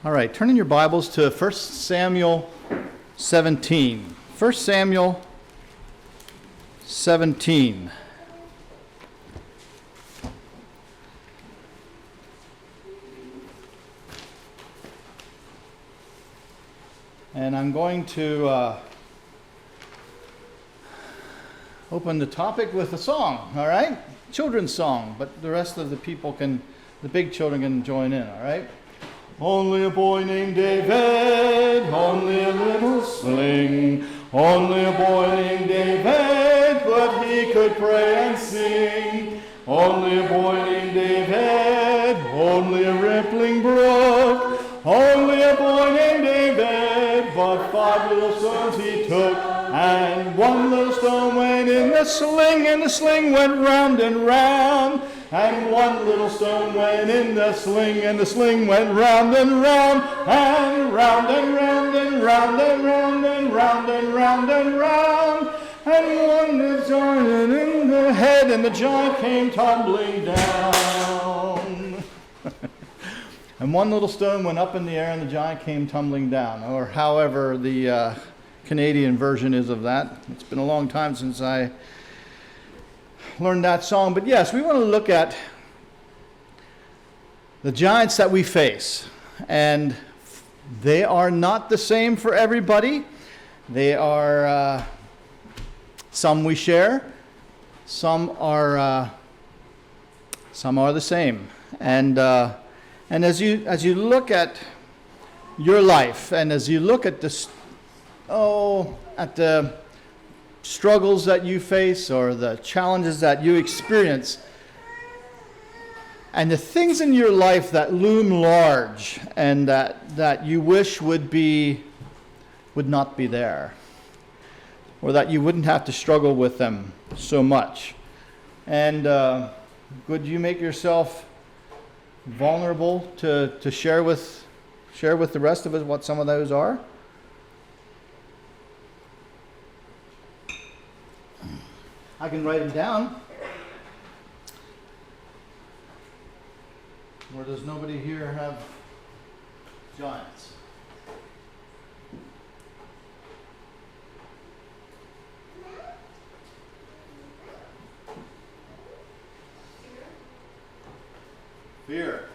All right, turn in your Bibles to 1 Samuel 17. 1 Samuel 17. And I'm going to open the topic with a song, all right? Children's song, but the rest of the people the big children can join in, all right? Only a boy named David, only a little sling. Only a boy named David, but he could pray and sing. Only a boy named David, only a rippling brook. Only a boy named David, but 5 little stones he took. And 1 little stone went in the sling, and the sling went round and round. And 1 little stone went in the sling, and the sling went round and round, and round and round and round and round and round and round and round. And 1 was giant in the head, and the giant came tumbling down. And 1 little stone went up in the air, and the giant came tumbling down. Or however the Canadian version is of that. It's been a long time since I learned that song. But yes, we want to look at the giants that we face. And they are not the same for everybody. They are, some we share, some are the same. And as you look at your life, and as you look at at the struggles that you face or the challenges that you experience, and the things in your life that loom large and that you wish would not be there, or that you wouldn't have to struggle with them so much. And would you make yourself vulnerable to share with the rest of us what some of those are? I can write them down. Or does nobody here have giants? Fear.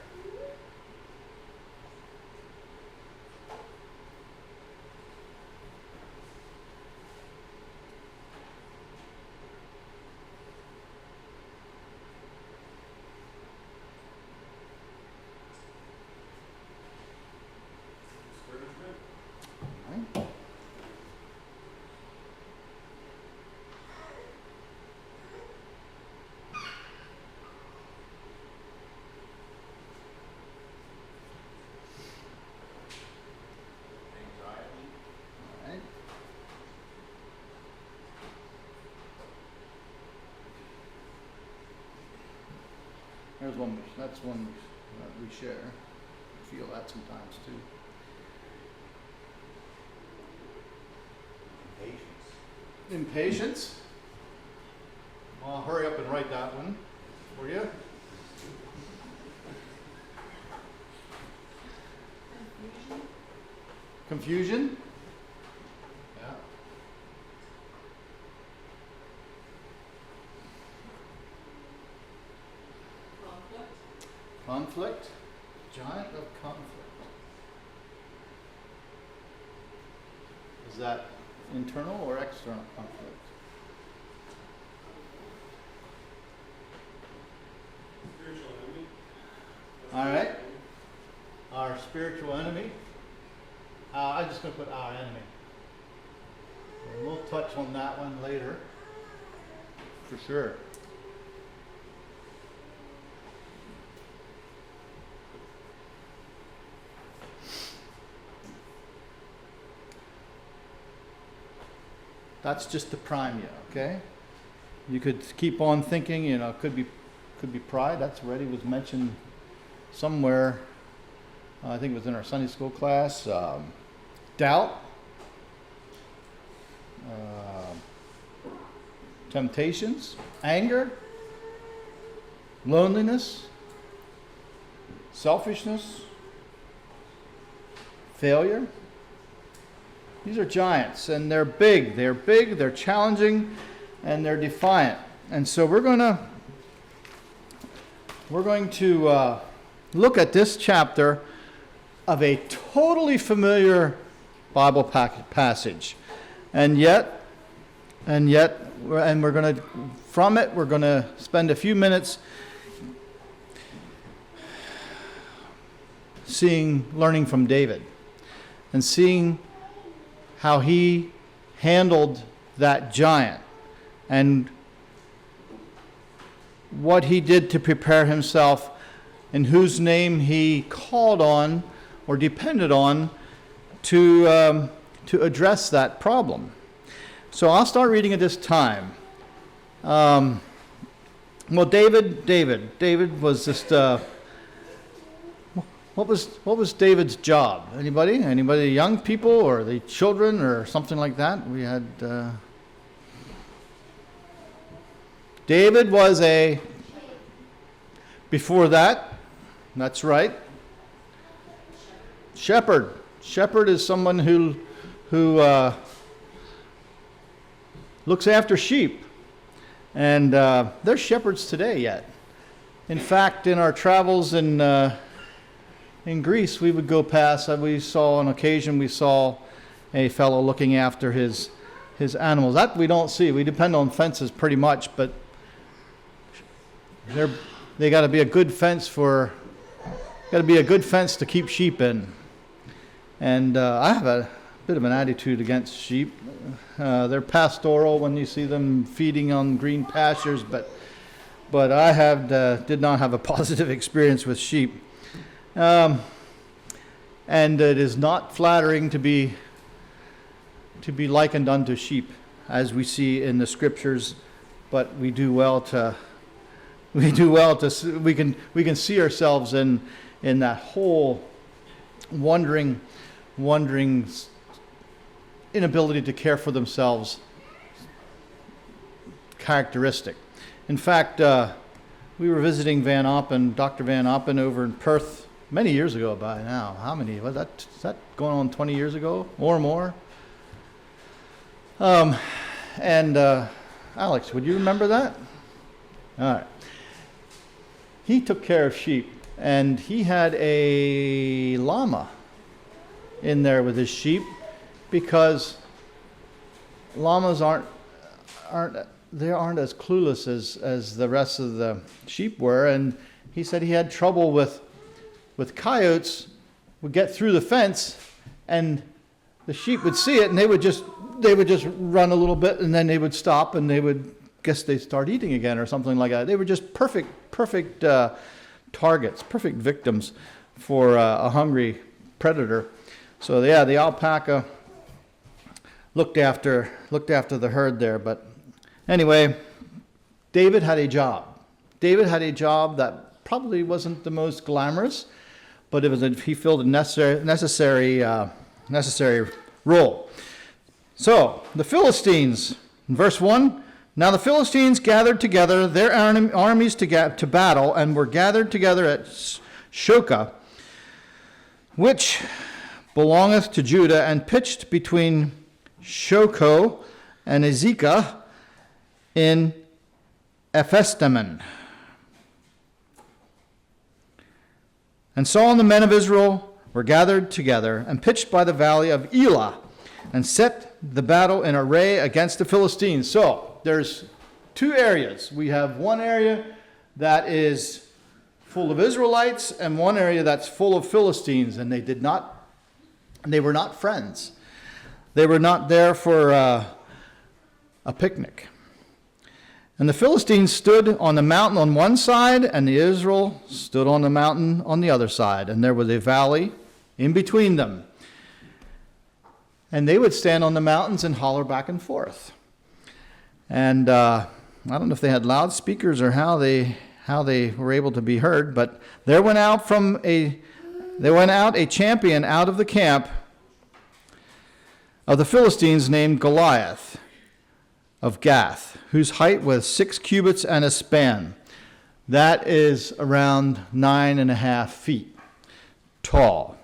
There's one. That's one that we share. I feel that sometimes too. Impatience. Well, I'll hurry up and write that one for you. Confusion. Yeah. Conflict. Giant of conflict. Is that internal or external conflict? Spiritual enemy. All right. Our spiritual enemy. I'm just going to put our enemy. And we'll touch on that one later. For sure. That's just to prime you, okay? You could keep on thinking, could be pride. That's already was mentioned somewhere. I think it was in our Sunday school class. Doubt, temptations, anger, loneliness, selfishness, failure. These are giants, and they're big. They're big, they're challenging, and they're defiant. And so we're going to look at this chapter of a totally familiar Bible passage. And we're going to, from it, we're going to spend a few minutes learning from David and seeing how he handled that giant and what he did to prepare himself, in whose name he called on or depended on to address that problem. So I'll start reading at this time. Well, David was just, what was David's job? Anybody, young people or the children or something like that? We had, David was before that's right, shepherd. Shepherd is someone who looks after sheep. And there's shepherds today yet. In fact, in our travels in Greece, we would go past, we saw a fellow looking after his animals. That we don't see. We depend on fences pretty much, but they got to be a good fence to keep sheep in. And I have a bit of an attitude against sheep. They're pastoral when you see them feeding on green pastures, but I did not have a positive experience with sheep. And it is not flattering to be likened unto sheep, as we see in the scriptures. But we can see ourselves in that whole wandering inability to care for themselves characteristic. In fact, we were visiting Dr. Van Oppen over in Perth many years ago by now. How many? Was that? Is that going on 20 years ago or more? Alex, would you remember that? All right. He took care of sheep, and he had a llama in there with his sheep, because llamas aren't as clueless as the rest of the sheep were. And he said he had trouble with coyotes would get through the fence, and the sheep would see it, and they would just run a little bit, and then they would stop, and they'd start eating again or something like that. They were just perfect targets, perfect victims for a hungry predator. So yeah, the alpaca looked after the herd there. But anyway, David had a job. David had a job that probably wasn't the most glamorous, but he filled a necessary role. So the Philistines, in verse 1, now the Philistines gathered together their armies to battle, and were gathered together at Shoka, which belongeth to Judah, and pitched between Shoko and Azekah in Ephesdammim. And Saul and the men of Israel were gathered together, and pitched by the valley of Elah, and set the battle in array against the Philistines. So there's two areas. We have one area that is full of Israelites, and one area that's full of Philistines, and they were not friends. They were not there for a picnic. And the Philistines stood on the mountain on one side, and the Israel stood on the mountain on the other side, and there was a valley in between them. And they would stand on the mountains and holler back and forth. And I don't know if they had loudspeakers or how they were able to be heard, but there went out a champion out of the camp of the Philistines named Goliath of Gath, whose height was 6 cubits and a span. That is around 9.5 feet tall.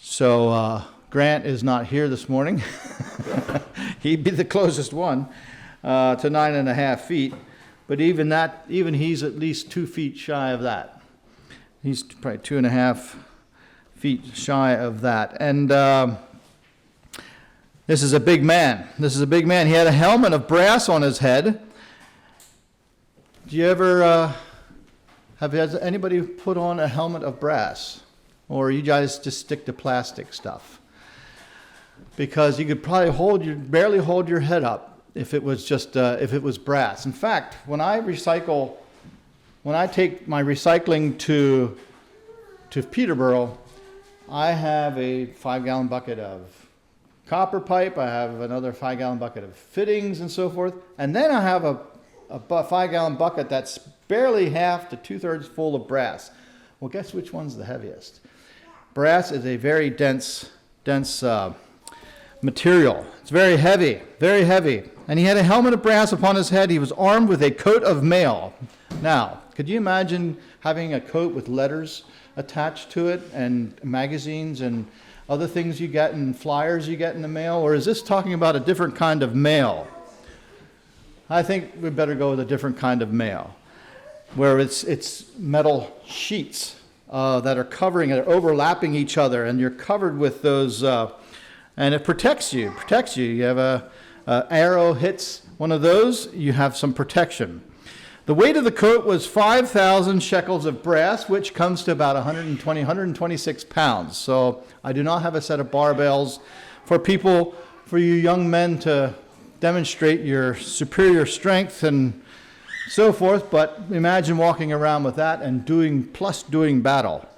So Grant is not here this morning. He'd be the closest one to 9.5 feet. But even he's at least 2 feet shy of that. He's probably 2.5 feet shy of that. And this is a big man. This is a big man. He had a helmet of brass on his head. Do you ever has anybody put on a helmet of brass? Or you guys just stick to plastic stuff? Because you could probably barely hold your head up if it was just if it was brass. In fact, when I take my recycling to Peterborough, I have a 5-gallon bucket of copper pipe. I have another 5-gallon bucket of fittings and so forth, and then I have a 5-gallon bucket that's barely half to 2/3 full of brass. Well, guess which one's the heaviest? Brass is a very dense material. It's very heavy, very heavy. And he had a helmet of brass upon his head. He was armed with a coat of mail. Now, could you imagine having a coat with letters attached to it and magazines and other things you get and flyers you get in the mail? Or is this talking about a different kind of mail? I think we better go with a different kind of mail, where it's metal sheets that are covering and overlapping each other, and you're covered with those, and it protects you. You have a arrow hits one of those, you have some protection. The weight of the coat was 5,000 shekels of brass, which comes to about 126 pounds. So I do not have a set of barbells for you young men to demonstrate your superior strength and so forth, but imagine walking around with that and doing battle.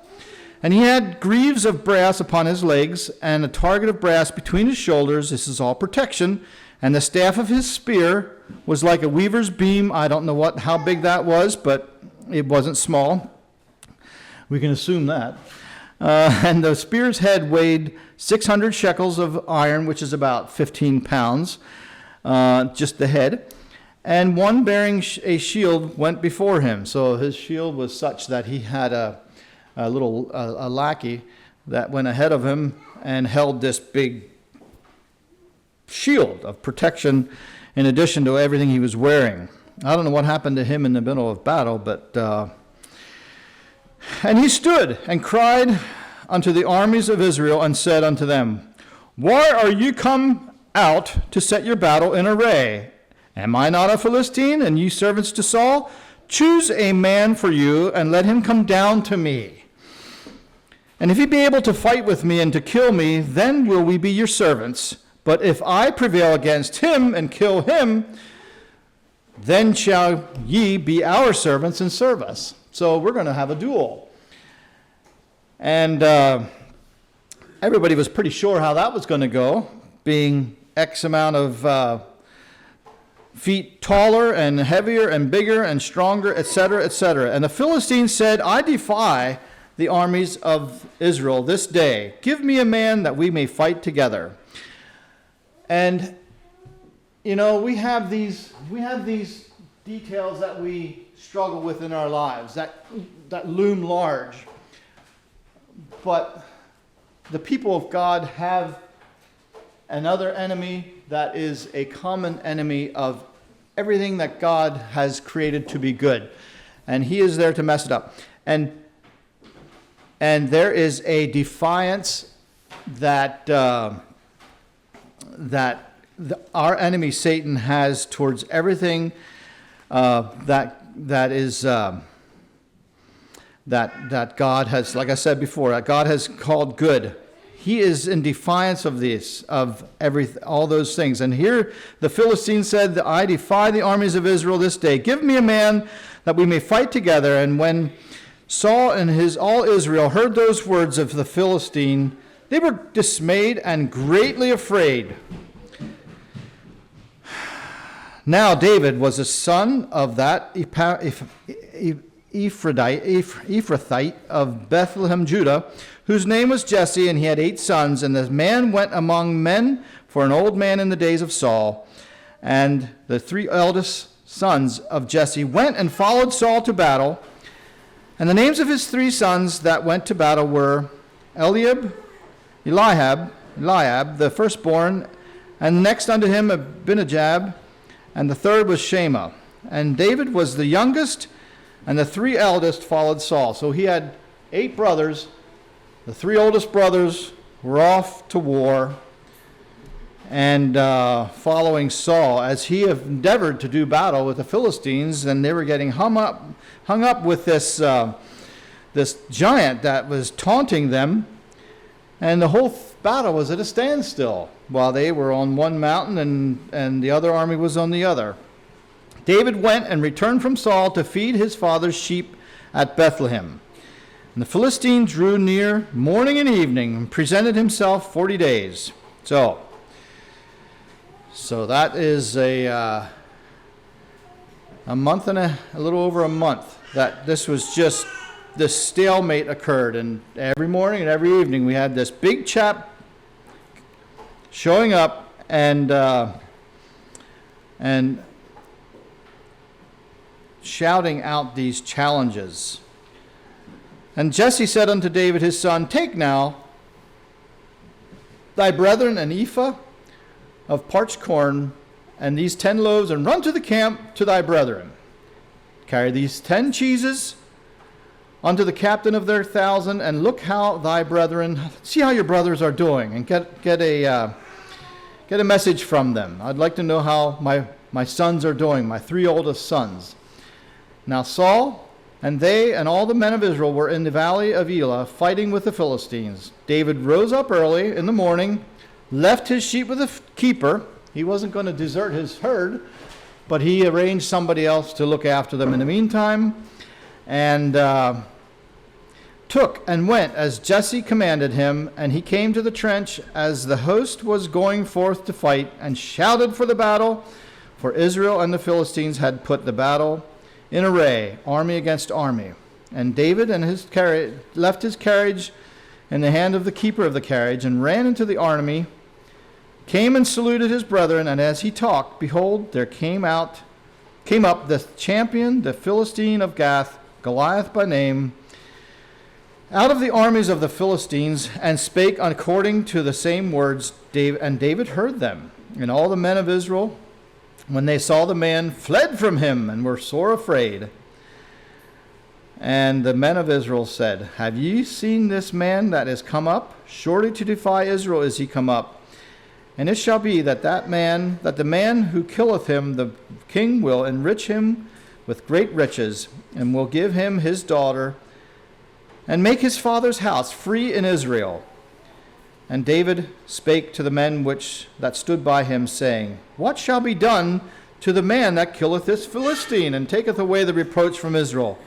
And he had greaves of brass upon his legs and a target of brass between his shoulders. This is all protection. And the staff of his spear was like a weaver's beam. I don't know how big that was, but it wasn't small. We can assume that. And the spear's head weighed 600 shekels of iron, which is about 15 pounds, just the head. And one bearing a shield went before him. So his shield was such that he had a lackey that went ahead of him and held this big shield of protection in addition to everything he was wearing. I don't know what happened to him in the middle of battle, but and he stood and cried unto the armies of Israel and said unto them, Why are you come out to set your battle in array? Am I not a Philistine, and ye servants to Saul? Choose a man for you, and let him come down to me. And if he be able to fight with me and to kill me, then will we be your servants. But if I prevail against him and kill him, then shall ye be our servants and serve us. So we're going to have a duel. And everybody was pretty sure how that was going to go, being X amount of feet taller and heavier and bigger and stronger, etc., etc. And the Philistines said, I defy the armies of Israel this day. Give me a man that we may fight together. And, you know, we have these details that we struggle with in our lives, that loom large. But the people of God have another enemy that is a common enemy of everything that God has created to be good. And he is there to mess it up. And there is a defiance that our enemy Satan has towards everything that God has, like I said before, that God has called good. He is in defiance of this, of all those things. And here the Philistines said, I defy the armies of Israel this day. Give me a man that we may fight together. And when Saul and all Israel heard those words of the Philistine, they were dismayed and greatly afraid. Now David was a son of that Ephrathite of Bethlehem, Judah, whose name was Jesse, and he had 8 sons. And the man went among men for an old man in the days of Saul. And the 3 eldest sons of Jesse went and followed Saul to battle. And the names of his 3 sons that went to battle were Eliab, Eliab, the firstborn, and next unto him Abinadab, and the third was Shema. And David was the youngest, and the three eldest followed Saul. So he had 8 brothers. The 3 oldest brothers were off to war and following Saul as he endeavored to do battle with the Philistines, and they were getting hung up with this giant that was taunting them, and the whole battle was at a standstill while they were on one mountain and the other army was on the other. David went and returned from Saul to feed his father's sheep at Bethlehem. And the Philistine drew near morning and evening and presented himself 40 days. So that is a month and a little over a month that this stalemate occurred. And every morning and every evening we had this big chap showing up and shouting out these challenges. And Jesse said unto David his son, Take now thy brethren an ephah of parched corn and these 10 loaves, and run to the camp to thy brethren. Carry these 10 cheeses unto the captain of their 1,000, and look how thy brethren, see how your brothers are doing, and get a message from them. I'd like to know how my sons are doing, my 3 oldest sons. Now Saul and they and all the men of Israel were in the valley of Elah fighting with the Philistines. David rose up early in the morning, left his sheep with a keeper. He wasn't going to desert his herd, but he arranged somebody else to look after them in the meantime, and took and went as Jesse commanded him, and he came to the trench as the host was going forth to fight, and shouted for the battle, for Israel and the Philistines had put the battle in array, army against army. And David and his carriage left his carriage in the hand of the keeper of the carriage, and ran into the army, came and saluted his brethren, and as he talked, behold, there came up the champion, the Philistine of Gath, Goliath by name, out of the armies of the Philistines, and spake according to the same words. And David heard them. And all the men of Israel, when they saw the man, fled from him, and were sore afraid. And the men of Israel said, Have ye seen this man that is come up? Surely to defy Israel is he come up. And it shall be that the man who killeth him, the king will enrich him with great riches, and will give him his daughter, and make his father's house free in Israel. And David spake to the men that stood by him, saying, What shall be done to the man that killeth this Philistine, and taketh away the reproach from Israel?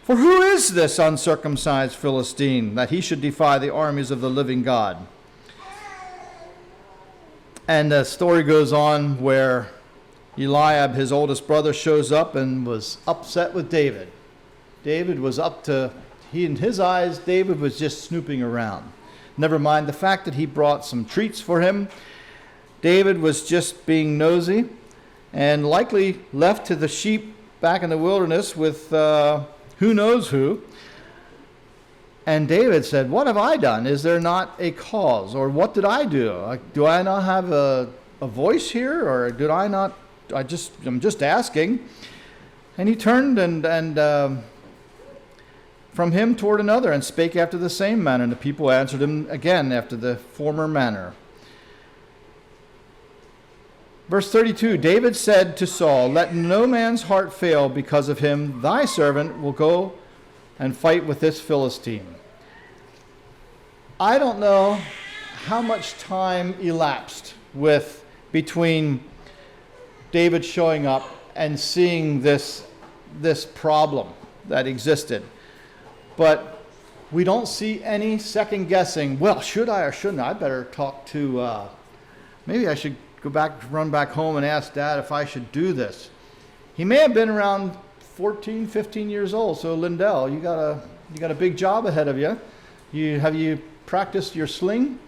For who is this uncircumcised Philistine, that he should defy the armies of the living God? And the story goes on where Eliab, his oldest brother, shows up and was upset with David. David was in his eyes, David was just snooping around. Never mind the fact that he brought some treats for him. David was just being nosy and likely left to the sheep back in the wilderness with who knows who. And David said, What have I done? Is there not a cause? Or what did I do? Do I not have a voice here? Or did I not? I'm just asking. And he turned and from him toward another, and spake after the same manner. And the people answered him again after the former manner. Verse 32, David said to Saul, Let no man's heart fail because of him. Thy servant will go and fight with this Philistine. I don't know how much time elapsed between David showing up and seeing this problem that existed. But we don't see any second guessing. Well, should I or shouldn't I? I better talk to, maybe I should run back home and ask Dad if I should do this. He may have been around 14, 15 years old. So Lindell, you got a big job ahead of you. Have you practiced your sling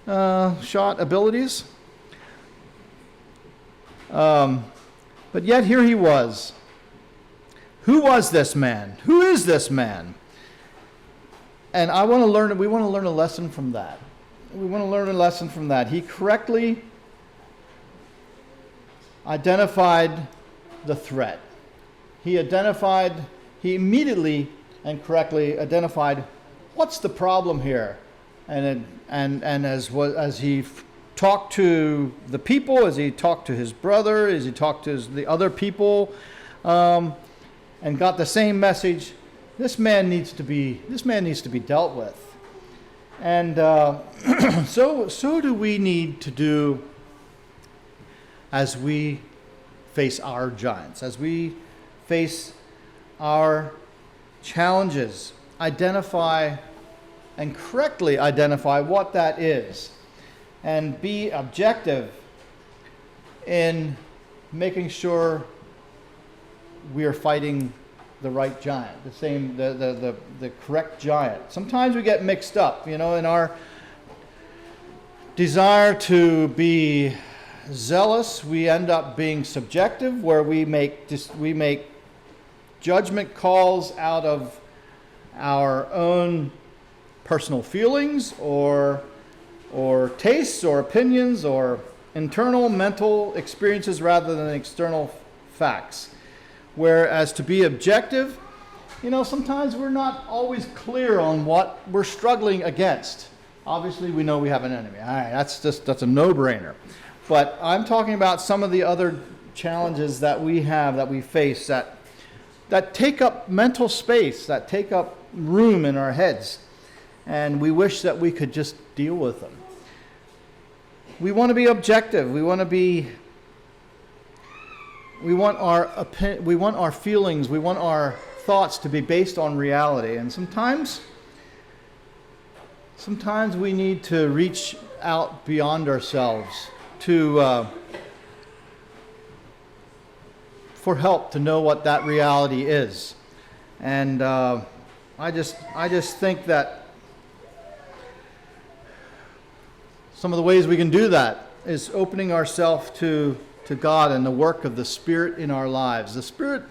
shot abilities? But yet here he was. Who was this man? Who is this man? And we want to learn a lesson from that. we want to learn a lesson from that. He correctly identified the threat. He immediately and correctly identified what's the problem here. And as he talked to the people, as he talked to his brother, as he talked to the other people, and got the same message, this man needs to be dealt with. And so do we need to do as we face our giants, as we face our challenges, identify and correctly identify what that is, and be objective in making sure we are fighting the right giant, the correct giant. Sometimes we get mixed up, in our desire to be zealous. We end up being subjective, where we make judgment calls out of our own personal feelings or tastes or opinions or internal mental experiences rather than external facts. Whereas to be objective, sometimes we're not always clear on what we're struggling against. Obviously, we know we have an enemy. All right, that's a no-brainer. But I'm talking about some of the other challenges that we have, that we face, that take up mental space, that take up room in our heads. And we wish that we could just deal with them. We want to be objective. We want our feelings, we want our thoughts to be based on reality. And sometimes we need to reach out beyond ourselves for help to know what that reality is. And I just think that some of the ways we can do that is opening ourselves to God and the work of the Spirit in our lives. The Spirit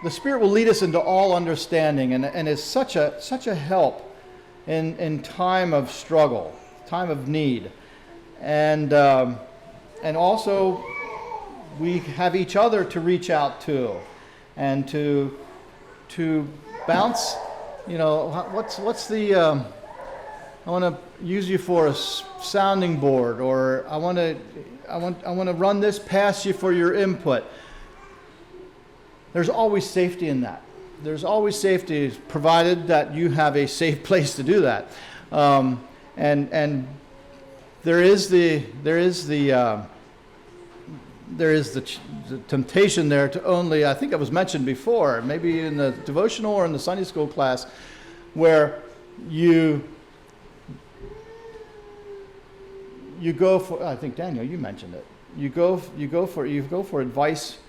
will lead us into all understanding, and is such a help in time of struggle, time of need. And also we have each other to reach out to, and to bounce. What's the I want to use you for a sounding board, or I want to run this past you for your input. There's always safety in that. There's always safety, provided that you have a safe place to do that. And there is the temptation there to only, I think it was mentioned before, maybe in the devotional or in the Sunday school class, where you go for, I think Daniel, you mentioned it. You go for advice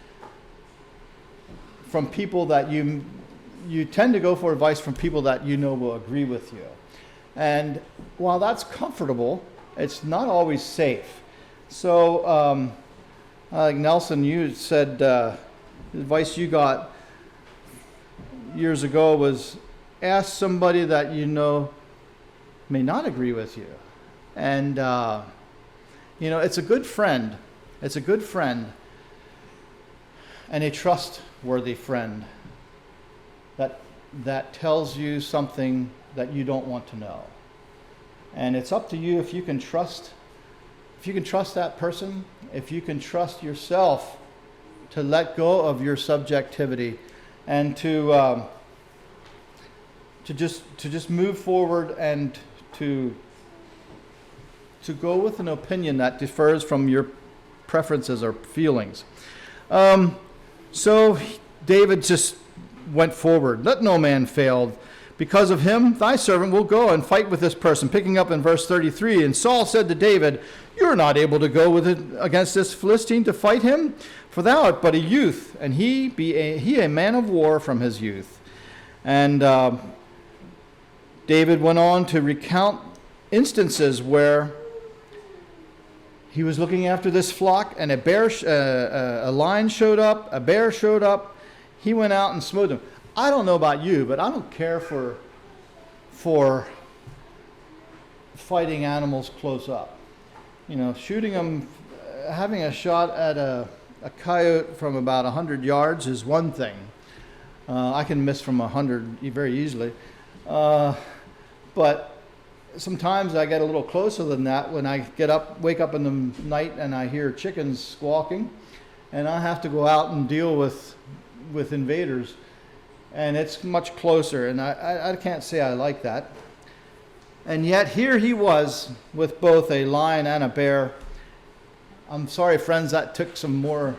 from people that you tend to go for advice from people that will agree with you. And while that's comfortable, it's not always safe. So, like Nelson, you said the advice you got years ago was ask somebody that may not agree with you. And it's a good friend. It's a good friend and a trustworthy friend that tells you something that you don't want to know. And it's up to you if you can trust that person, if you can trust yourself to let go of your subjectivity and to just move forward and to go with an opinion that differs from your preferences or feelings. So David just went forward. Let no man fail. Because of him, thy servant will go and fight with this person. Picking up in verse 33, and Saul said to David, you're not able to go against this Philistine to fight him, for thou art but a youth, and he a man of war from his youth. And David went on to recount instances where he was looking after this flock, and a lion showed up, a bear showed up. He went out and smote them. I don't know about you, but I don't care for fighting animals close up. You know, shooting them, having a shot at a coyote from about 100 yards is one thing. I can miss from 100 very easily. But sometimes I get a little closer than that when I wake up in the night and I hear chickens squawking, and I have to go out and deal with invaders, and it's much closer, and I can't say I like that. And yet here he was with both a lion and a bear. I'm sorry, friends, that took some more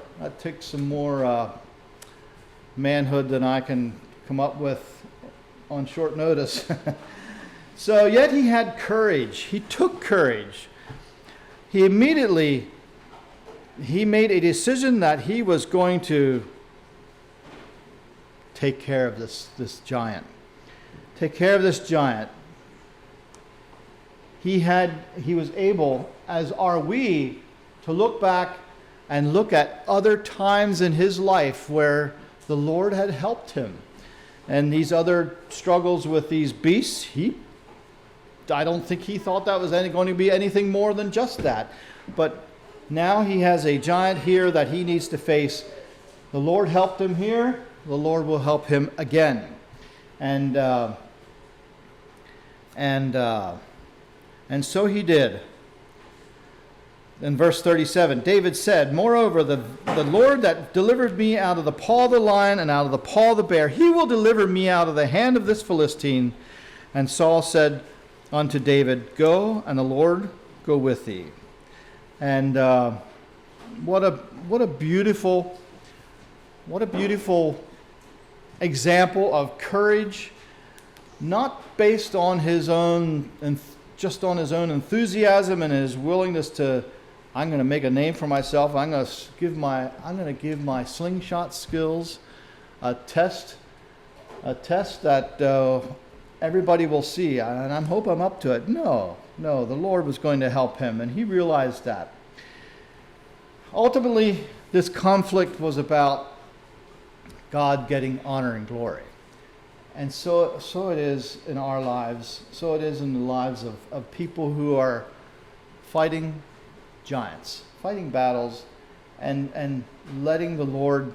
manhood than I can come up with on short notice. So yet he had courage. He took courage. He made a decision that he was going to take care of this giant. Take care of this giant. He was able, as are we, to look back and look at other times in his life where the Lord had helped him. And these other struggles with these beasts, I don't think he thought that was going to be anything more than just that. But now he has a giant here that he needs to face. The Lord helped him here. The Lord will help him again. And so he did. In verse 37, David said, "Moreover, the Lord that delivered me out of the paw of the lion and out of the paw of the bear, he will deliver me out of the hand of this Philistine." And Saul said unto David, "Go, and the Lord go with thee." And what a beautiful example of courage, not based on just on his own enthusiasm and his willingness to, I'm going to make a name for myself. I'm going to give my slingshot skills a test that everybody will see, and I hope I'm up to it. No, the Lord was going to help him, and he realized that. Ultimately, this conflict was about God getting honor and glory. And so it is in our lives. So it is in the lives of people who are fighting giants, fighting battles, and letting the Lord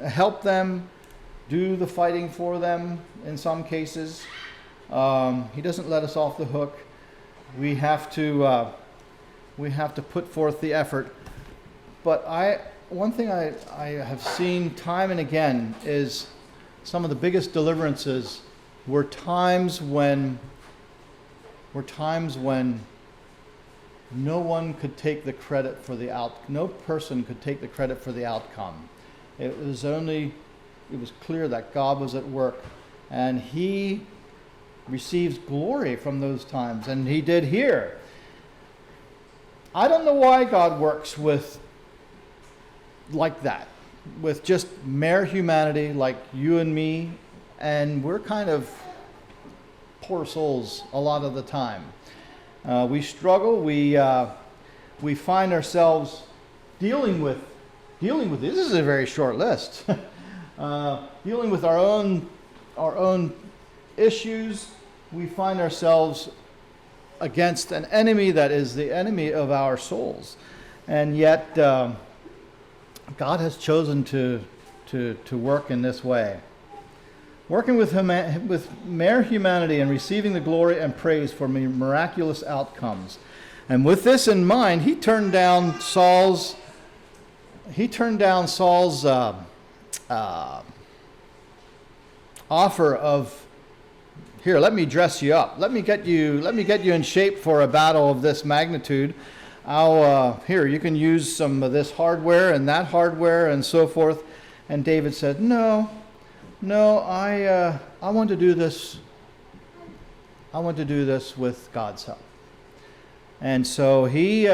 help them, do the fighting for them in some cases. He doesn't let us off the hook. We have to put forth the effort. But one thing I have seen time and again is some of the biggest deliverances were times when no one could take the credit for no person could take the credit for the outcome. It was clear that God was at work, and he receives glory from those times, and he did here. I don't know why God works like that, with just mere humanity like you and me, and we're kind of poor souls a lot of the time. We struggle. We find ourselves dealing with this is a very short list. Dealing with our own issues. We find ourselves against an enemy that is the enemy of our souls, and yet God has chosen to work in this way, working with mere humanity and receiving the glory and praise for miraculous outcomes. And with this in mind, he turned down Saul's offer of, "Here, let me dress you up. Let me get you in shape for a battle of this magnitude. Here, you can use some of this hardware and that hardware and so forth." And David said, No, I want to do this. I want to do this with God's help. And so he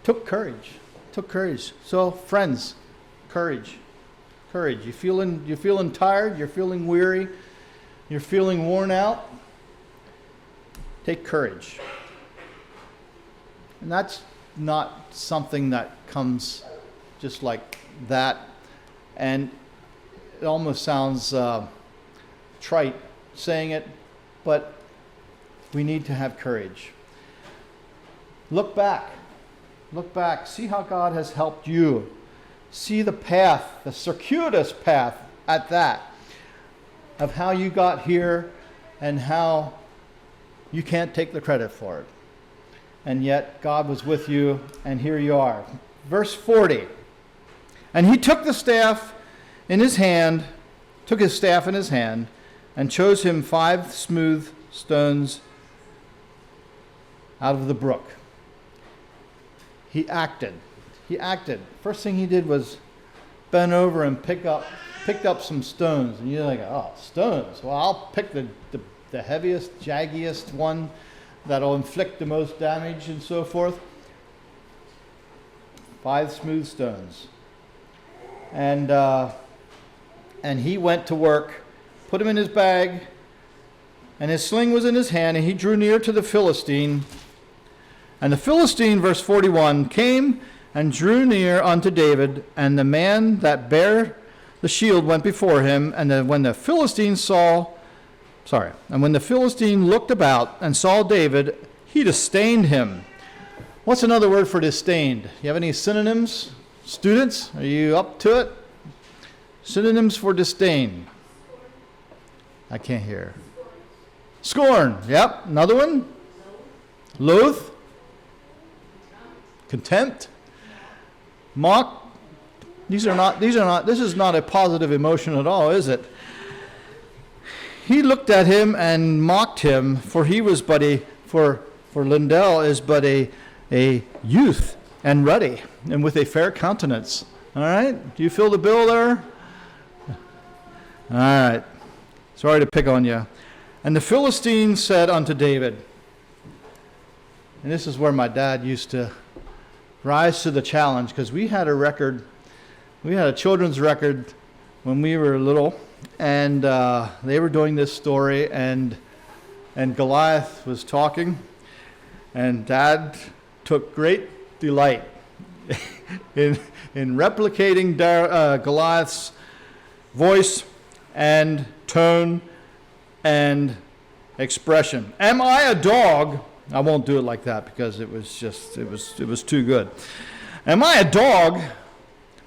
took courage. So, friends, courage. You're feeling tired. You're feeling weary. You're feeling worn out. Take courage. And that's not something that comes just like that. And it almost sounds trite saying it, but we need to have courage. Look back. Look back. See how God has helped you. See the path, the circuitous path at that, of how you got here and how you can't take the credit for it. And yet God was with you, and here you are. Verse 40. And he took his staff in his hand, and chose him 5 smooth stones out of the brook. He acted. First thing he did was bend over and picked up some stones. And you're like, oh, stones. Well, I'll pick the heaviest, jaggiest one that'll inflict the most damage and so forth. 5 smooth stones. And he went to work, put him in his bag, and his sling was in his hand, and he drew near to the Philistine. And the Philistine, verse 41, came and drew near unto David, and the man that bare the shield went before him. And when the Philistine looked about and saw David, he disdained him. What's another word for disdained? You have any synonyms? Students, are you up to it? Synonyms for disdain. I can't hear. Scorn. Yep. Another one? Loathe. Contempt. Mock. This is not a positive emotion at all, is it? He looked at him and mocked him, for he was for Lindell is but a youth and ruddy and with a fair countenance. All right? Do you feel the bill there? All right. Sorry to pick on you. And the Philistine said unto David, and this is where my dad used to rise to the challenge, because we had a children's record when we were little, and they were doing this story, and Goliath was talking, and Dad took great delight in replicating Goliath's voice and tone and expression. Am I a dog? I won't do it like that because it was too good. Am I a dog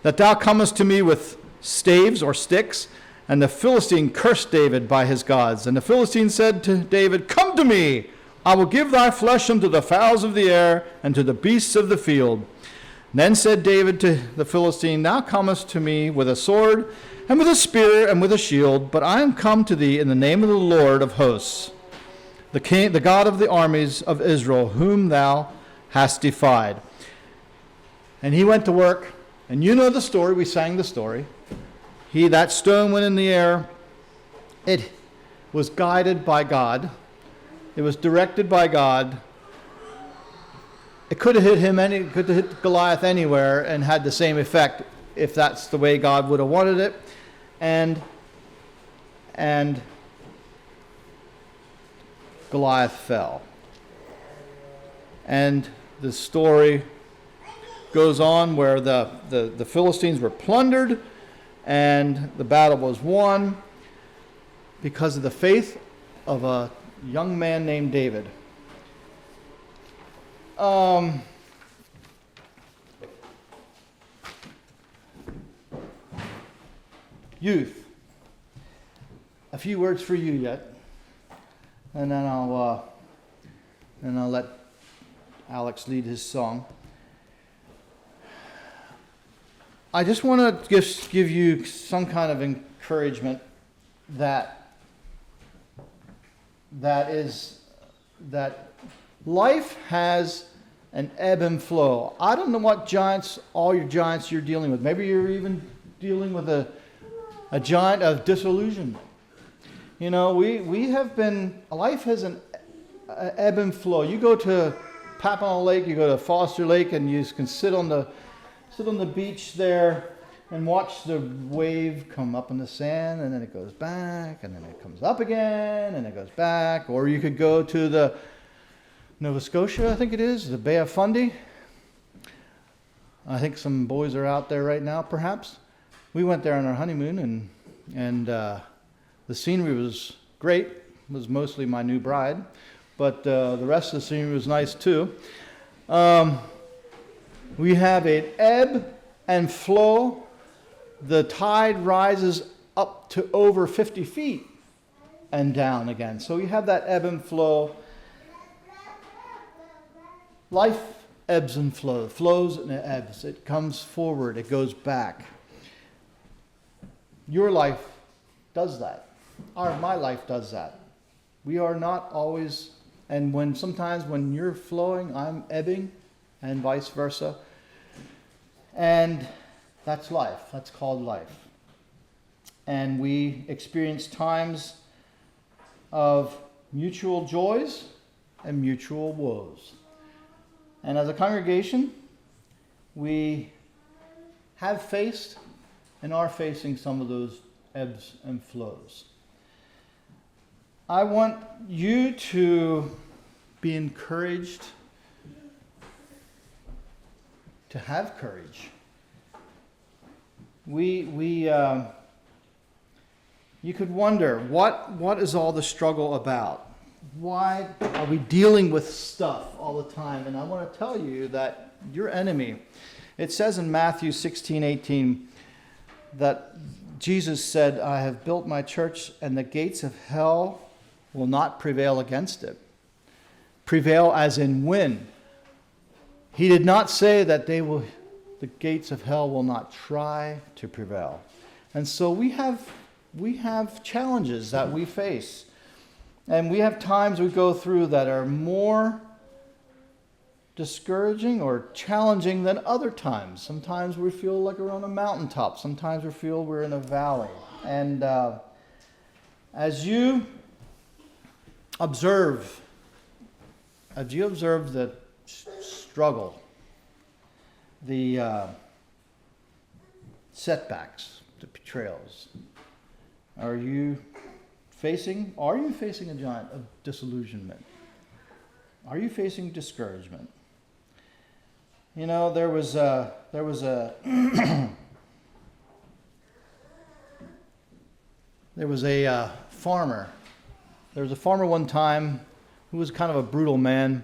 that thou comest to me with staves or sticks? And the Philistine cursed David by his gods. And the Philistine said to David, come to me, I will give thy flesh unto the fowls of the air and to the beasts of the field. Then said David to the Philistine, thou comest to me with a sword and with a spear and with a shield, but I am come to thee in the name of the Lord of hosts, the King, the God of the armies of Israel, whom thou hast defied. And he went to work, and you know the story, we sang the story. That stone went in the air. It was guided by God. It was directed by God. It could have hit Goliath anywhere and had the same effect if that's the way God would have wanted it. And Goliath fell. And the story goes on where the Philistines were plundered and the battle was won because of the faith of a young man named David. Youth. A few words for you yet, and then I'll let Alex lead his song. I just want to give you some kind of encouragement that life has an ebb and flow. I don't know what all your giants you're dealing with. Maybe you're even dealing with a giant of disillusionment. You know, life has an ebb and flow. You go to Papillon Lake, you go to Foster Lake, and you can sit on the beach there and watch the wave come up in the sand, and then it goes back, and then it comes up again, and it goes back. Or you could go to the Nova Scotia, I think it is, the Bay of Fundy. I think some boys are out there right now, perhaps. We went there on our honeymoon, and the scenery was great. It was mostly my new bride, but the rest of the scenery was nice too. We have an ebb and flow. The tide rises up to over 50 feet and down again. So you have that ebb and flow. Life ebbs and flows and it ebbs. It comes forward, it goes back. Your life does that. My life does that. We are not always, and sometimes when you're flowing, I'm ebbing, and vice versa. And that's life. That's called life. And we experience times of mutual joys and mutual woes. And as a congregation, we have faced and are facing some of those ebbs and flows. I want you to be encouraged to have courage. You could wonder, what is all the struggle about? Why are we dealing with stuff all the time? And I want to tell you that your enemy, it says in Matthew 16:18 that Jesus said, I have built my church and the gates of hell will not prevail against it. Prevail as in win. He did not say that the gates of hell will not try to prevail. And so we have challenges that we face. And we have times we go through that are more discouraging or challenging than other times. Sometimes we feel like we're on a mountaintop. Sometimes we feel we're in a valley. And as you observe the struggle, the setbacks, the betrayals, are you facing a giant of disillusionment? Are you facing discouragement? You know, there was a farmer. There was a farmer one time who was kind of a brutal man,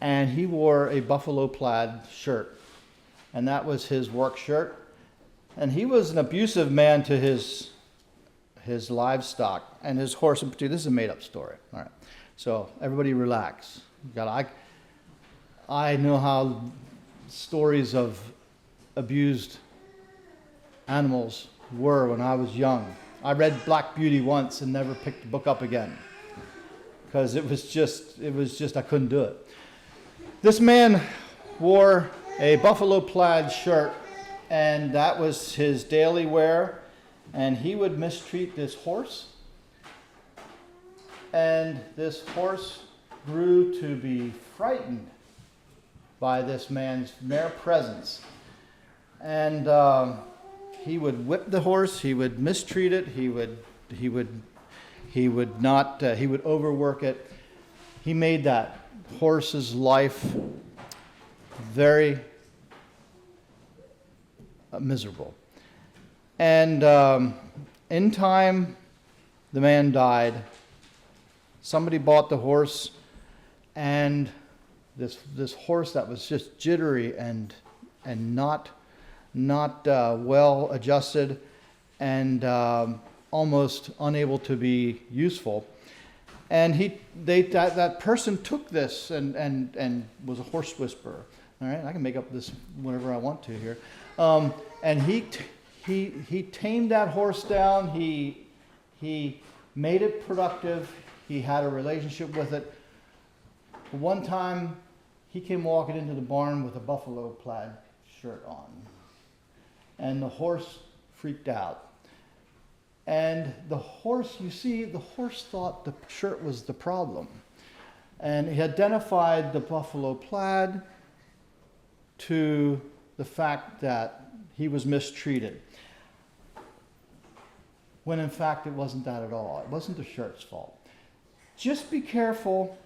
and he wore a buffalo plaid shirt, and that was his work shirt. And he was an abusive man to his livestock and his horse in particular. This is a made-up story. All right, so everybody relax. I know how stories of abused animals were when I was young. I read Black Beauty once and never picked the book up again because it was just I couldn't do it. This man wore a buffalo plaid shirt, and that was his daily wear, and he would mistreat this horse, and this horse grew to be frightened by this man's mere presence, and he would whip the horse, he would mistreat it, he would overwork it. He made that horse's life very miserable. And in time, the man died. Somebody bought the horse, and this horse that was just jittery and not well adjusted and almost unable to be useful. And that person took this and was a horse whisperer. All right, I can make up this whenever I want to here. And he tamed that horse down. He made it productive. He had a relationship with it. One time, he came walking into the barn with a buffalo plaid shirt on, and the horse freaked out. And the horse thought the shirt was the problem. And he identified the buffalo plaid to the fact that he was mistreated. When in fact it wasn't that at all. It wasn't the shirt's fault. Just be careful.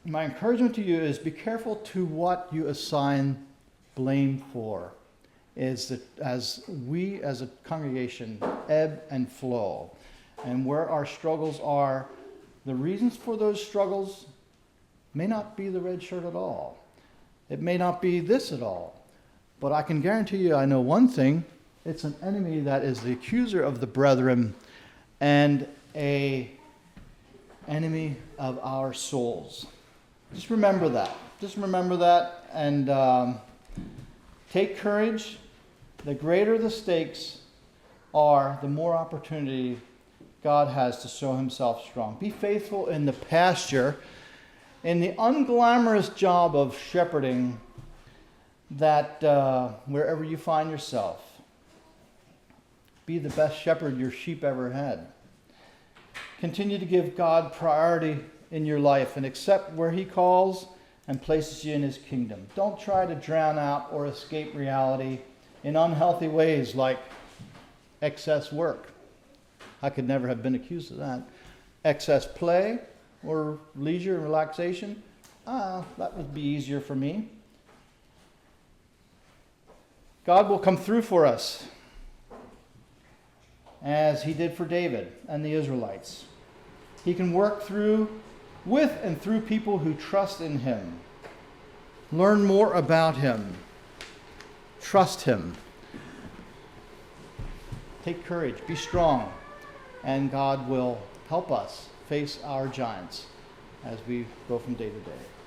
My encouragement to you is be careful to what you assign blame for. Is that as we as a congregation ebb and flow, And where our struggles are, the reasons for those struggles may not be the red shirt at all. It may not be this at all. But I can guarantee you, I know one thing. It's an enemy that is the accuser of the brethren and a enemy of our souls. Just remember that. Just remember that and take courage. The greater the stakes are, the more opportunity God has to show himself strong. Be faithful in the pasture, in the unglamorous job of shepherding that wherever you find yourself. Be the best shepherd your sheep ever had. Continue to give God priority in your life and accept where he calls and places you in his kingdom. Don't try to drown out or escape reality in unhealthy ways like excess work. I could never have been accused of that. Excess play or leisure and relaxation. That would be easier for me. God will come through for us as he did for David and the Israelites. He can work with and through people who trust in him. Learn more about him. Trust him. Take courage. Be strong. And God will help us face our giants as we go from day to day.